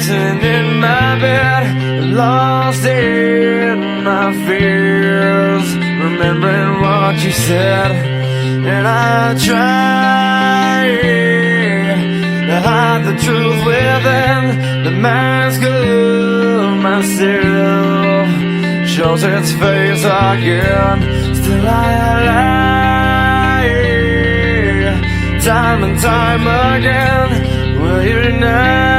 tossing in my bed, lost in my fears, remembering what you said. And I try to hide the truth within the mask of myself. Shows its face again. Still I lie, time and time again. Will you deny?